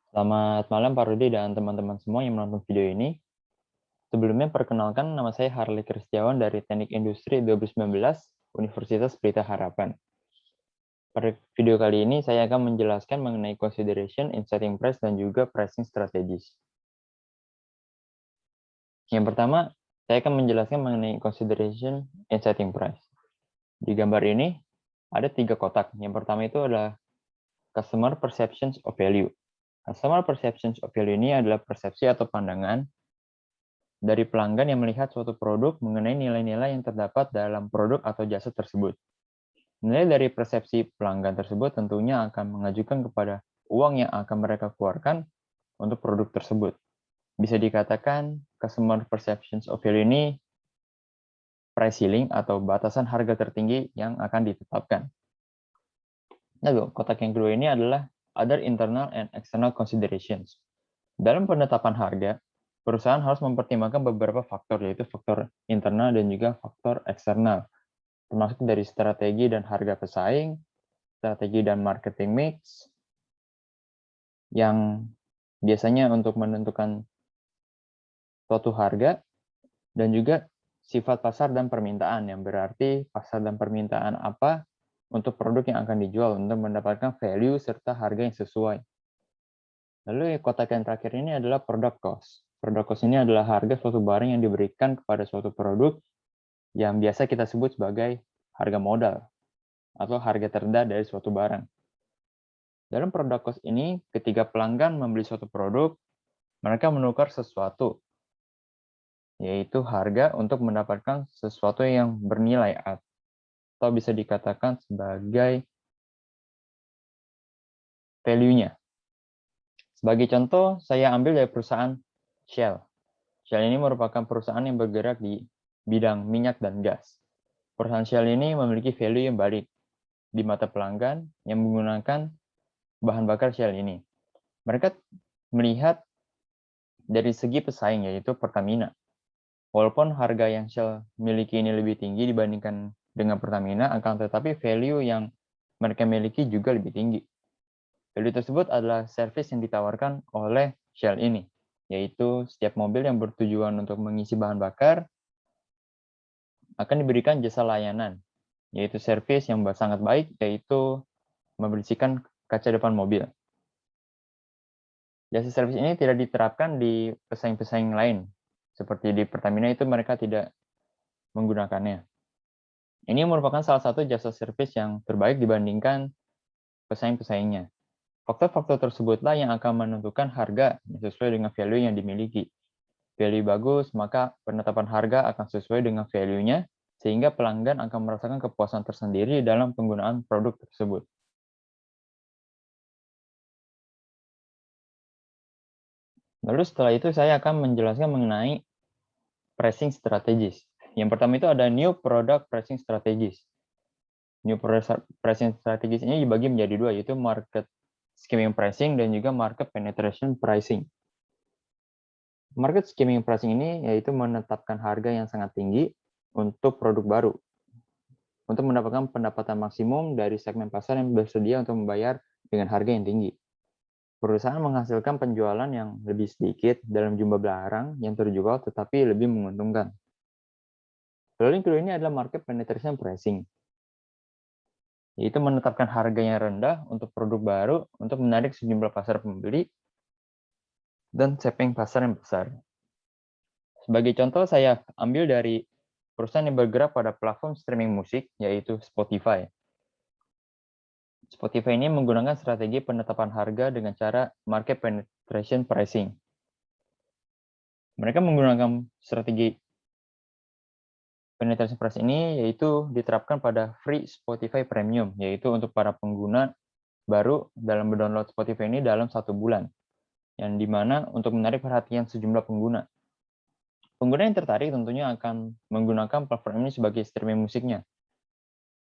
Selamat malam Pak Rudi dan teman-teman semua yang menonton video ini. Sebelumnya perkenalkan nama saya Harley Kristiawan dari Teknik Industri 2019 Universitas Pelita Harapan. Pada video kali ini saya akan menjelaskan mengenai consideration in setting price dan juga pricing strategies. Yang pertama, saya akan menjelaskan mengenai consideration in setting price. Di gambar ini ada 3 kotak. Yang pertama itu adalah customer perceptions of value. Customer perceptions of value ini adalah persepsi atau pandangan dari pelanggan yang melihat suatu produk mengenai nilai-nilai yang terdapat dalam produk atau jasa tersebut. Nilai dari persepsi pelanggan tersebut tentunya akan mengajukan kepada uang yang akan mereka keluarkan untuk produk tersebut. Bisa dikatakan customer perceptions of value ini price ceiling atau batasan harga tertinggi yang akan ditetapkan. Lalu, kotak yang kedua ini adalah other internal and external considerations. Dalam penetapan harga, perusahaan harus mempertimbangkan beberapa faktor, yaitu faktor internal dan juga faktor eksternal, termasuk dari strategi dan harga pesaing, strategi dan marketing mix, yang biasanya untuk menentukan suatu harga, dan juga sifat pasar dan permintaan, yang berarti pasar dan permintaan apa untuk produk yang akan dijual untuk mendapatkan value serta harga yang sesuai. Lalu kotak yang terakhir ini adalah product cost. Product cost ini adalah harga suatu barang yang diberikan kepada suatu produk yang biasa kita sebut sebagai harga modal atau harga terendah dari suatu barang. Dalam product cost ini, ketika pelanggan membeli suatu produk, mereka menukar sesuatu, yaitu harga untuk mendapatkan sesuatu yang bernilai atau bisa dikatakan sebagai value-nya. Sebagai contoh, saya ambil dari perusahaan Shell. Shell ini merupakan perusahaan yang bergerak di bidang minyak dan gas. Perusahaan Shell ini memiliki value yang baik di mata pelanggan yang menggunakan bahan bakar Shell ini. Mereka melihat dari segi pesaing, yaitu Pertamina. Walaupun harga yang Shell miliki ini lebih tinggi dibandingkan dengan Pertamina, akan tetapi value yang mereka miliki juga lebih tinggi. Value tersebut adalah service yang ditawarkan oleh Shell ini, yaitu setiap mobil yang bertujuan untuk mengisi bahan bakar akan diberikan jasa layanan, yaitu service yang sangat baik, yaitu membersihkan kaca depan mobil. Jasa servis ini tidak diterapkan di pesaing-pesaing lain, seperti di Pertamina itu mereka tidak menggunakannya. Ini merupakan salah satu jasa servis yang terbaik dibandingkan pesaing-pesaingnya. Faktor-faktor tersebutlah yang akan menentukan harga sesuai dengan value yang dimiliki. Value bagus, maka penetapan harga akan sesuai dengan value-nya, sehingga pelanggan akan merasakan kepuasan tersendiri dalam penggunaan produk tersebut. Lalu setelah itu saya akan menjelaskan mengenai pricing strategies. Yang pertama itu ada new product pricing strategies. New product pricing strategies ini dibagi menjadi dua, yaitu market skimming pricing dan juga market penetration pricing. Market skimming pricing ini yaitu menetapkan harga yang sangat tinggi untuk produk baru, untuk mendapatkan pendapatan maksimum dari segmen pasar yang bersedia untuk membayar dengan harga yang tinggi. Perusahaan menghasilkan penjualan yang lebih sedikit dalam jumlah barang yang terjual tetapi lebih menguntungkan. Lalu yang kedua ini adalah market penetration pricing, yaitu menetapkan harga yang rendah untuk produk baru untuk menarik sejumlah pasar pembeli dan segmen pasar yang besar. Sebagai contoh, saya ambil dari perusahaan yang bergerak pada platform streaming musik, yaitu Spotify. Spotify ini menggunakan strategi penetapan harga dengan cara market penetration pricing. Mereka menggunakan strategi penetration pricing ini yaitu diterapkan pada free Spotify Premium, yaitu untuk para pengguna baru dalam mendownload Spotify ini dalam 1 bulan, yang dimana untuk menarik perhatian sejumlah pengguna. Pengguna yang tertarik tentunya akan menggunakan platform ini sebagai streaming musiknya.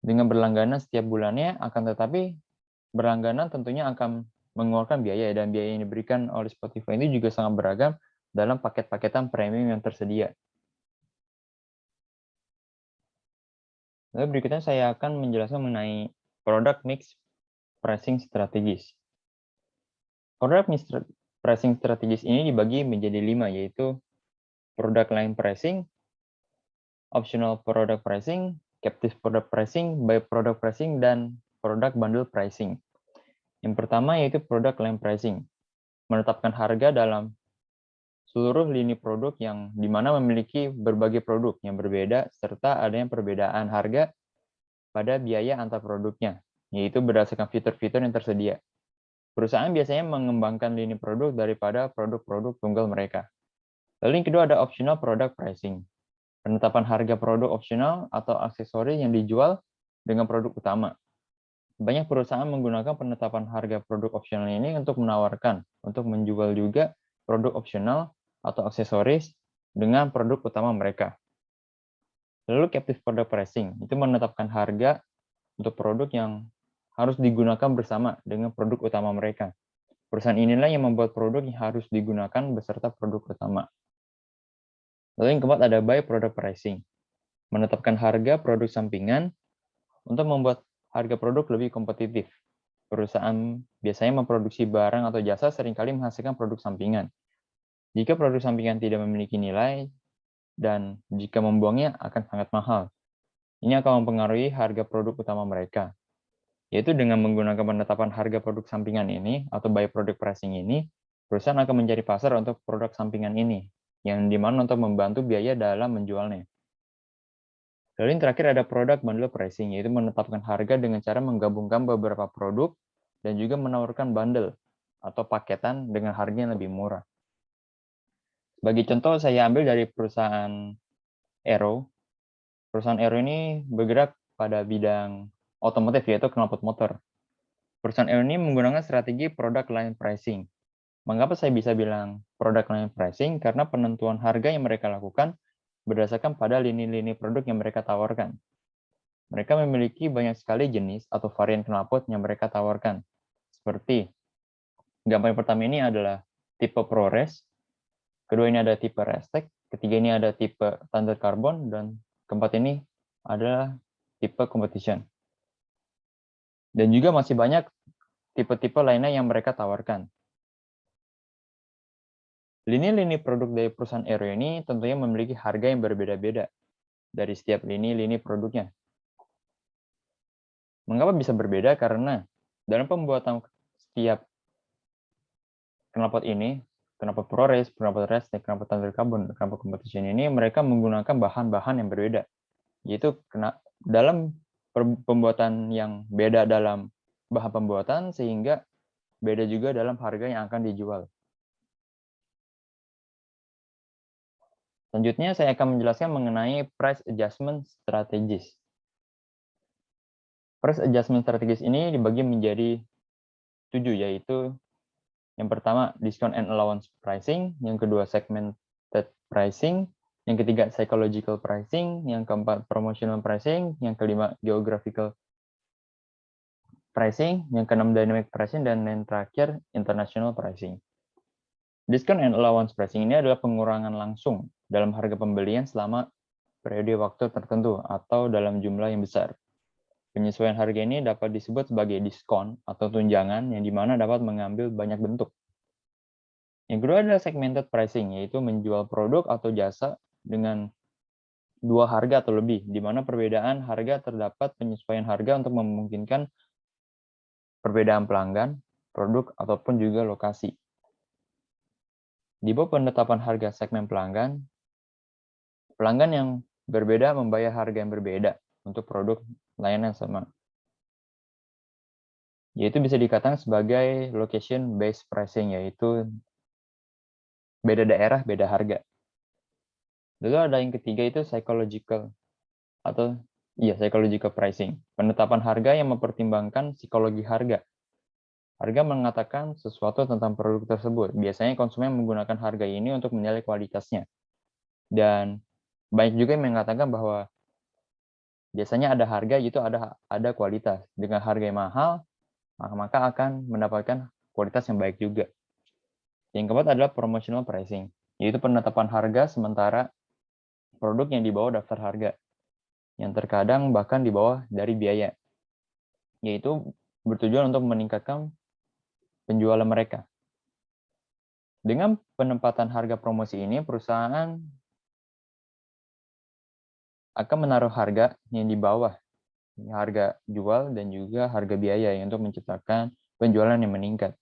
Dengan berlangganan setiap bulannya, akan tetapi berlangganan tentunya akan mengeluarkan biaya, dan biaya yang diberikan oleh Spotify ini juga sangat beragam dalam paket-paketan premium yang tersedia. Lalu berikutnya saya akan menjelaskan mengenai product mix pricing strategies. Pricing strategis ini dibagi menjadi 5, yaitu product line pricing, optional product pricing, captive product pricing, by product pricing, dan product bundle pricing. Yang pertama yaitu product line pricing, menetapkan harga dalam seluruh lini produk yang dimana memiliki berbagai produk yang berbeda serta adanya perbedaan harga pada biaya antar produknya, yaitu berdasarkan fitur-fitur yang tersedia. Perusahaan biasanya mengembangkan lini produk daripada produk-produk tunggal mereka. Lalu yang kedua ada optional product pricing, penetapan harga produk opsional atau aksesoris yang dijual dengan produk utama. Banyak perusahaan menggunakan penetapan harga produk opsional ini untuk menawarkan, untuk menjual juga produk opsional atau aksesoris dengan produk utama mereka. Lalu captive product pricing, itu menetapkan harga untuk produk yang harus digunakan bersama dengan produk utama mereka. Perusahaan inilah yang membuat produk yang harus digunakan beserta produk utama. Lalu yang keempat ada by product pricing, menetapkan harga produk sampingan untuk membuat harga produk lebih kompetitif. Perusahaan biasanya memproduksi barang atau jasa seringkali menghasilkan produk sampingan. Jika produk sampingan tidak memiliki nilai, dan jika membuangnya akan sangat mahal. Ini akan mempengaruhi harga produk utama mereka. Yaitu dengan menggunakan penetapan harga produk sampingan ini, atau by product pricing ini, perusahaan akan mencari pasar untuk produk sampingan ini, yang dimana untuk membantu biaya dalam menjualnya. Lalu yang terakhir ada product bundle pricing, yaitu menetapkan harga dengan cara menggabungkan beberapa produk dan juga menawarkan bundle atau paketan dengan harga yang lebih murah. Sebagai contoh, saya ambil dari perusahaan Aero. Perusahaan Aero ini bergerak pada bidang otomotif, yaitu knalpot motor. Perusahaan Aero ini menggunakan strategi product line pricing. Mengapa saya bisa bilang product line pricing? Karena penentuan harga yang mereka lakukan berdasarkan pada lini-lini produk yang mereka tawarkan. Mereka memiliki banyak sekali jenis atau varian knalpot yang mereka tawarkan. Seperti, gambar yang pertama ini adalah tipe ProRes, kedua ini ada tipe Restec, ketiga ini ada tipe Thunder Carbon, dan keempat ini adalah tipe Competition. Dan juga masih banyak tipe-tipe lainnya yang mereka tawarkan. Lini-lini produk dari perusahaan Aero ini tentunya memiliki harga yang berbeda-beda dari setiap lini-lini produknya. Mengapa bisa berbeda? Karena dalam pembuatan setiap knalpot ini, knalpot ProRes, knalpot Restec, knalpot Thunder Carbon, knalpot Competition ini, mereka menggunakan bahan-bahan yang berbeda. Yaitu dalam pembuatan yang beda dalam bahan pembuatan, sehingga beda juga dalam harga yang akan dijual. Selanjutnya, saya akan menjelaskan mengenai price adjustment strategies. Price adjustment strategies ini dibagi menjadi 7, yaitu yang pertama, discount and allowance pricing, yang kedua, segmented pricing, yang ketiga, psychological pricing, yang keempat, promotional pricing, yang kelima, geographical pricing, yang keenam, dynamic pricing, dan yang terakhir, international pricing. Discount and allowance pricing ini adalah pengurangan langsung dalam harga pembelian selama periode waktu tertentu atau dalam jumlah yang besar. Penyesuaian harga ini dapat disebut sebagai diskon atau tunjangan yang dimana dapat mengambil banyak bentuk. Yang kedua adalah segmented pricing, yaitu menjual produk atau jasa dengan dua harga atau lebih, di mana perbedaan harga terdapat penyesuaian harga untuk memungkinkan perbedaan pelanggan, produk, ataupun juga lokasi. Di bawah penetapan harga segmen pelanggan, pelanggan yang berbeda membayar harga yang berbeda untuk produk layanan sama. Yaitu bisa dikatakan sebagai location-based pricing, yaitu beda daerah, beda harga. Lalu ada yang ketiga itu psychological pricing. Penetapan harga yang mempertimbangkan psikologi harga. Harga mengatakan sesuatu tentang produk tersebut. Biasanya konsumen menggunakan harga ini untuk menilai kualitasnya. Dan banyak juga yang mengatakan bahwa biasanya ada harga itu ada kualitas. Dengan harga yang mahal, maka akan mendapatkan kualitas yang baik juga. Yang keempat adalah promotional pricing, yaitu penetapan harga sementara produk yang di bawah daftar harga, yang terkadang bahkan di bawah dari biaya, yaitu bertujuan untuk meningkatkan penjualan mereka. Dengan penempatan harga promosi ini, perusahaan akan menaruh harga yang di bawah harga jual dan juga harga biaya yang untuk menciptakan penjualan yang meningkat.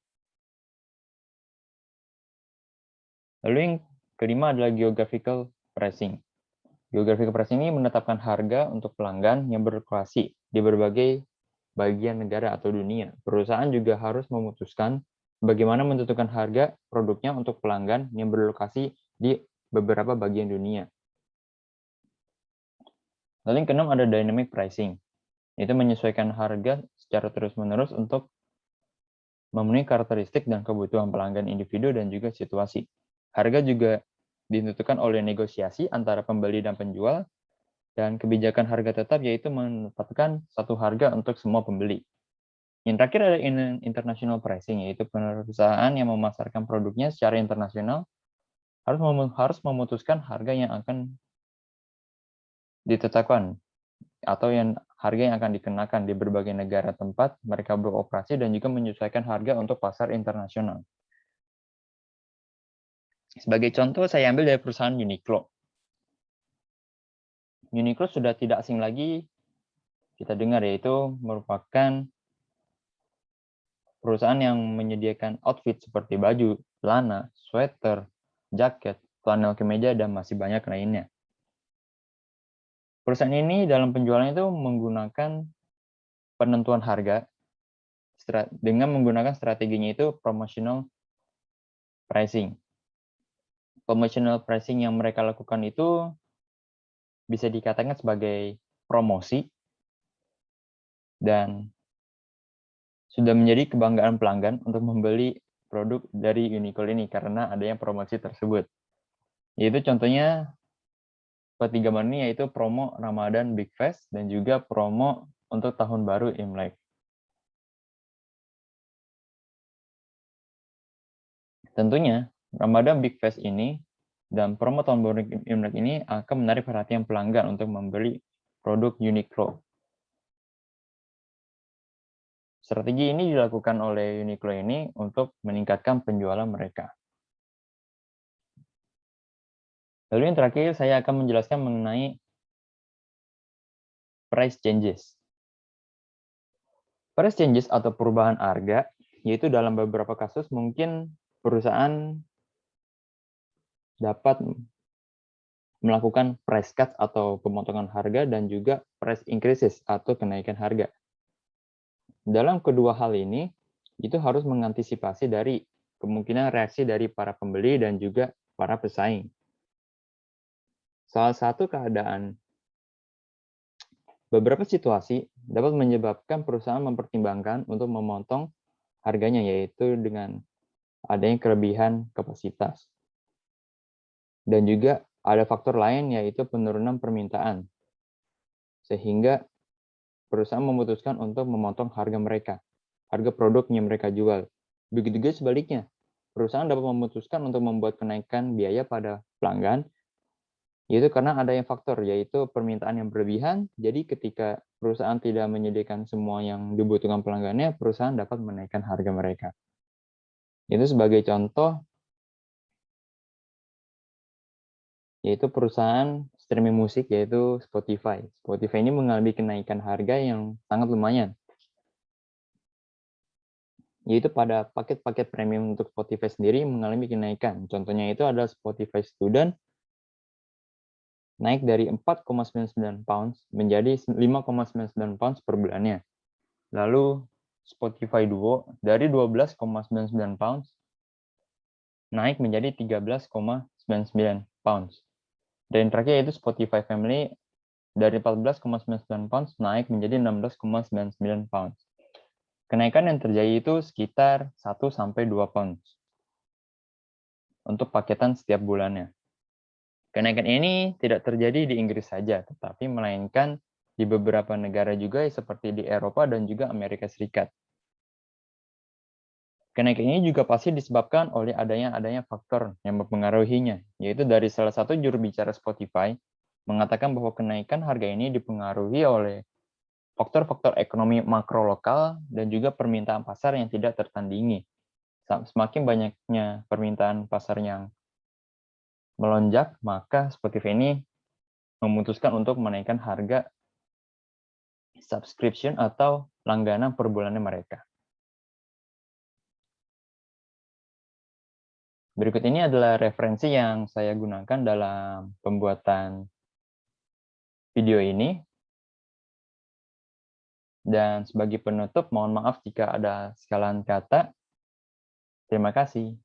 Lalu yang kelima adalah geographical pricing. Geographical pricing ini menetapkan harga untuk pelanggan yang berlokasi di berbagai bagian negara atau dunia. Perusahaan juga harus memutuskan bagaimana menentukan harga produknya untuk pelanggan yang berlokasi di beberapa bagian dunia. Lalu yang keenam ada dynamic pricing, yaitu menyesuaikan harga secara terus-menerus untuk memenuhi karakteristik dan kebutuhan pelanggan individu dan juga situasi. Harga juga ditentukan oleh negosiasi antara pembeli dan penjual, dan kebijakan harga tetap yaitu menetapkan satu harga untuk semua pembeli. Yang terakhir ada international pricing, yaitu perusahaan yang memasarkan produknya secara internasional harus memutuskan harga yang akan ditetapkan atau harga yang akan dikenakan di berbagai negara tempat mereka beroperasi dan juga menyesuaikan harga untuk pasar internasional. Sebagai contoh, saya ambil dari perusahaan Uniqlo. Uniqlo sudah tidak asing lagi kita dengar, yaitu merupakan perusahaan yang menyediakan outfit seperti baju, celana, sweater, jaket, flanel kemeja, dan masih banyak lainnya. Perusahaan ini dalam penjualan itu menggunakan penentuan harga dengan menggunakan strateginya itu promotional pricing. Promotional pricing yang mereka lakukan itu bisa dikatakan sebagai promosi dan sudah menjadi kebanggaan pelanggan untuk membeli produk dari Uniqlo ini karena adanya promosi tersebut. Yaitu contohnya seperti gambar ini, yaitu promo Ramadan Big Fest dan juga promo untuk Tahun Baru Imlek. Tentunya, Ramadan Big Fest ini dan promo Tahun Baru Imlek ini akan menarik perhatian pelanggan untuk membeli produk Uniqlo. Strategi ini dilakukan oleh Uniqlo ini untuk meningkatkan penjualan mereka. Lalu yang terakhir, saya akan menjelaskan mengenai price changes. Price changes atau perubahan harga, yaitu dalam beberapa kasus mungkin perusahaan dapat melakukan price cut atau pemotongan harga dan juga price increases atau kenaikan harga. Dalam kedua hal ini, itu harus mengantisipasi dari kemungkinan reaksi dari para pembeli dan juga para pesaing. Salah satu keadaan beberapa situasi dapat menyebabkan perusahaan mempertimbangkan untuk memotong harganya, yaitu dengan adanya kelebihan kapasitas. Dan juga ada faktor lain, yaitu penurunan permintaan. Sehingga perusahaan memutuskan untuk memotong harga mereka, harga produk yang mereka jual. Begitu juga sebaliknya, perusahaan dapat memutuskan untuk membuat kenaikan biaya pada pelanggan, yaitu karena adanya faktor, yaitu permintaan yang berlebihan. Jadi ketika perusahaan tidak menyediakan semua yang dibutuhkan pelanggannya, perusahaan dapat menaikkan harga mereka. Itu sebagai contoh, yaitu perusahaan streaming musik, yaitu Spotify. Spotify ini mengalami kenaikan harga yang sangat lumayan, yaitu pada paket-paket premium untuk Spotify sendiri mengalami kenaikan. Contohnya itu adalah Spotify Student, naik dari 4,99 pounds menjadi 5,99 pounds per bulannya. Lalu Spotify Duo dari 12,99 pounds naik menjadi 13,99 pounds. Dan terakhir yaitu Spotify Family dari 14,99 pounds naik menjadi 16,99 pounds. Kenaikan yang terjadi itu sekitar 1-2 pounds untuk paketan setiap bulannya. Kenaikan ini tidak terjadi di Inggris saja, tetapi melainkan di beberapa negara juga seperti di Eropa dan juga Amerika Serikat. Kenaikan ini juga pasti disebabkan oleh adanya faktor yang mempengaruhinya, yaitu dari salah satu juru bicara Spotify mengatakan bahwa kenaikan harga ini dipengaruhi oleh faktor-faktor ekonomi makro lokal dan juga permintaan pasar yang tidak tertandingi. Semakin banyaknya permintaan pasar yang melonjak, maka Spotify ini memutuskan untuk menaikkan harga subscription atau langganan per bulannya mereka. Berikut ini adalah referensi yang saya gunakan dalam pembuatan video ini. Dan sebagai penutup, mohon maaf jika ada kesalahan kata. Terima kasih.